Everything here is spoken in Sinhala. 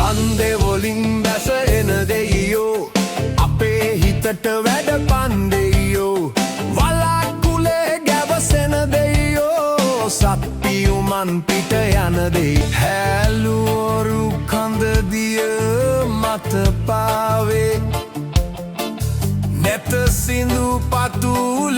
අන්දෙවොලින් බැස එන දෙයියෝ අපේ හිතට වැඩ පන්දෙයියෝ වලාකුලේ ගැවසෙන දෙයියෝ සත්පියුමන් පිට යන දෙයි හැලුවොරු කඳදිය මත පාවේ නැත සිඳු පතුල